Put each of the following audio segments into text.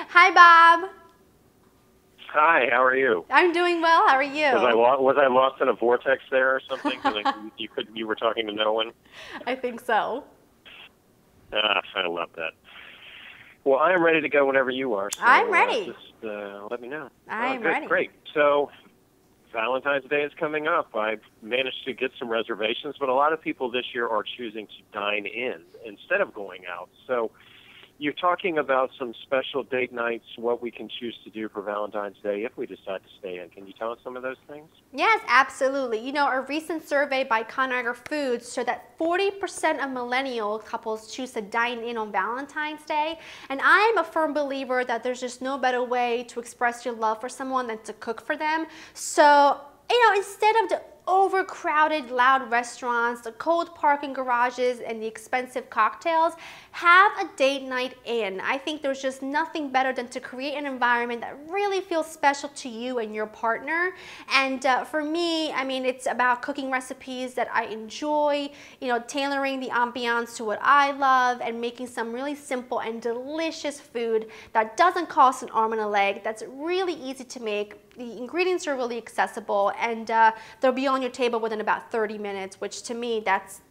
Hi, Bob. Hi, how are you? I'm doing well. How are you? Was I lost in a vortex there or something? You were talking to no one. I think so. I love that. Well, I am ready to go whenever you are. So, I'm ready. Just let me know. I'm good, ready. Great. So, Valentine's Day is coming up. I've managed to get some reservations, but a lot of people this year are choosing to dine in instead of going out. So, you're talking about some special date nights, what we can choose to do for Valentine's Day if we decide to stay in. Can you tell us some of those things? Yes, absolutely. You know, a recent survey by Conagra Foods showed that 40% of millennial couples choose to dine in on Valentine's Day. And I'm a firm believer that there's just no better way to express your love for someone than to cook for them. So, you know, instead of the overcrowded, loud restaurants, the cold parking garages, and the expensive cocktails, have a date night in. I think there's just nothing better than to create an environment that really feels special to you and your partner. And for me, I mean, it's about cooking recipes that I enjoy, you know, tailoring the ambiance to what I love, and making some really simple and delicious food that doesn't cost an arm and a leg, that's really easy to make. The ingredients are really accessible, and they'll be on your table within about 30 minutes, which to me, that's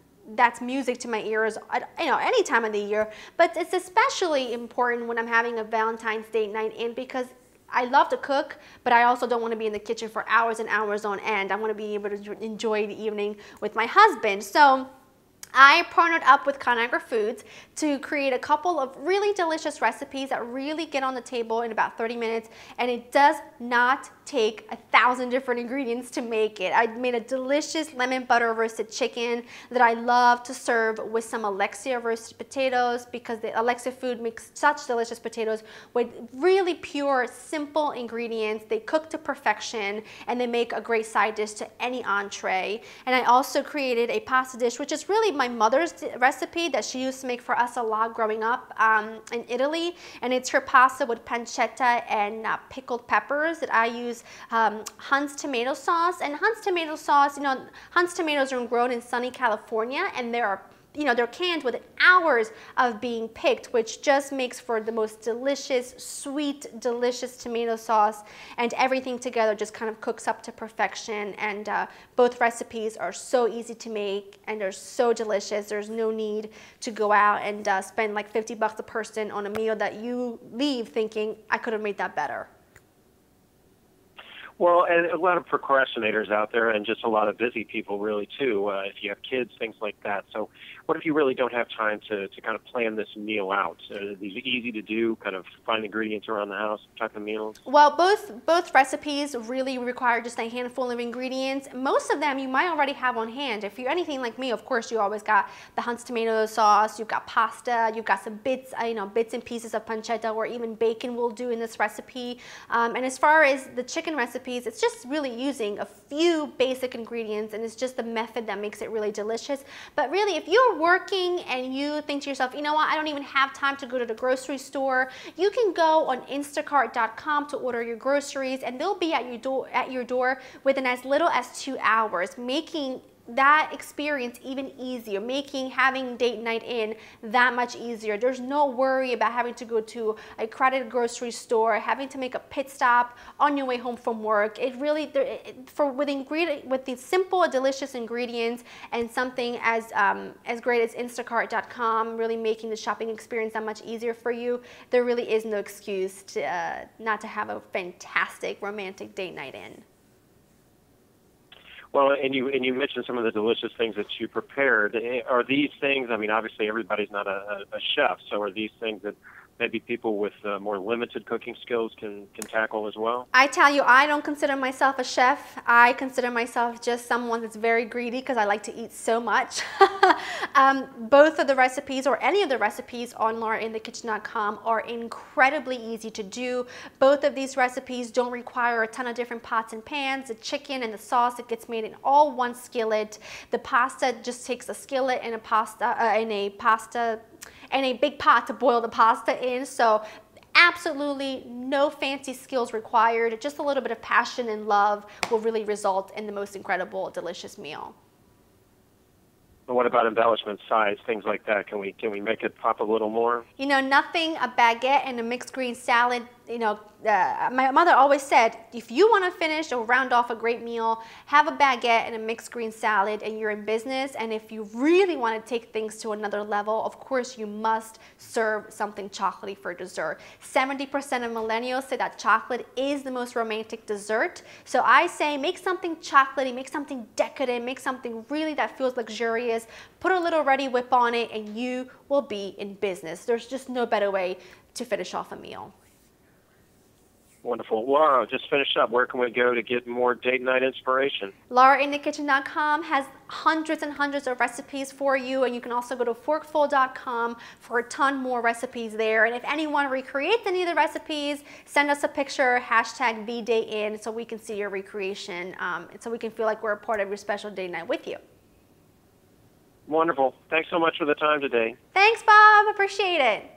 music to my ears, you know, any time of the year. But it's especially important when I'm having a Valentine's Day night in, because I love to cook, but I also don't want to be in the kitchen for hours and hours on end. I want to be able to enjoy the evening with my husband. So I partnered up with Conagra Foods to create a couple of really delicious recipes that really get on the table in about 30 minutes, and it does not take 1,000 different ingredients to make it. I made a delicious lemon butter roasted chicken that I love to serve with some Alexia roasted potatoes, because the Alexia food makes such delicious potatoes with really pure, simple ingredients. They cook to perfection, and they make a great side dish to any entree. And I also created a pasta dish, which is really my mother's recipe that she used to make for us a lot growing up in Italy. And it's her pasta with pancetta and pickled peppers that I use Hunt's tomato sauce. And Hunt's tomato sauce, you know, Hunt's tomatoes are grown in sunny California, and they're canned within hours of being picked, which just makes for the most delicious, sweet, delicious tomato sauce, and everything together just kind of cooks up to perfection. And both recipes are so easy to make, and they're so delicious. There's no need to go out and spend like $50 a person on a meal that you leave thinking, I could have made that better. Well, and a lot of procrastinators out there, and just a lot of busy people really too, if you have kids, things like that. So what if you really don't have time to kind of plan this meal out? These are easy to do, kind of find ingredients around the house type of meals? Well, both recipes really require just a handful of ingredients. Most of them you might already have on hand. If you're anything like me, of course, you always got the Hunt's tomato sauce, you've got pasta, you've got some bits and pieces of pancetta, or even bacon will do in this recipe. And as far as the chicken recipe, it's just really using a few basic ingredients, and it's just the method that makes it really delicious. But really, if you're working and you think to yourself, you know what, I don't even have time to go to the grocery store, you can go on Instacart.com to order your groceries, and they'll be at your door within as little as 2 hours, making that experience even easier, making having date night in that much easier. There's no worry about having to go to a crowded grocery store, having to make a pit stop on your way home from work. It really, with these simple, delicious ingredients, and something as great as Instacart.com, really making the shopping experience that much easier for you, there really is no excuse to not to have a fantastic romantic date night in. Well, and you mentioned some of the delicious things that you prepared. Are these things, I mean, obviously everybody's not a chef, so are these things that maybe people with more limited cooking skills can tackle as well? I tell you, I don't consider myself a chef. I consider myself just someone that's very greedy, because I like to eat so much. Both of the recipes, or any of the recipes on LauraInTheKitchen.com, are incredibly easy to do. Both of these recipes don't require a ton of different pots and pans. The chicken and the sauce, it gets made in all one skillet. The pasta just takes a skillet and a big pot to boil the pasta in. So absolutely no fancy skills required. Just a little bit of passion and love will really result in the most incredible, delicious meal. And what about embellishment, size, things like that? Can we make it pop a little more? You know, nothing a baguette and a mixed green salad, you know, my mother always said, if you want to finish or round off a great meal, have a baguette and a mixed green salad and you're in business. And if you really want to take things to another level, of course, you must serve something chocolatey for dessert. 70% of millennials say that chocolate is the most romantic dessert. So I say make something chocolatey, make something decadent, make something really that feels luxurious, put a little Ready Whip on it, and you will be in business. There's just no better way to finish off a meal. Wonderful. Wow, just finished up. Where can we go to get more date night inspiration? LauraInTheKitchen.com has hundreds and hundreds of recipes for you, and you can also go to forkful.com for a ton more recipes there. And if anyone recreates any of the recipes, send us a picture, hashtag VDayIn, so we can see your recreation, and so we can feel like we're a part of your special date night with you. Wonderful. Thanks so much for the time today. Thanks, Bob. Appreciate it.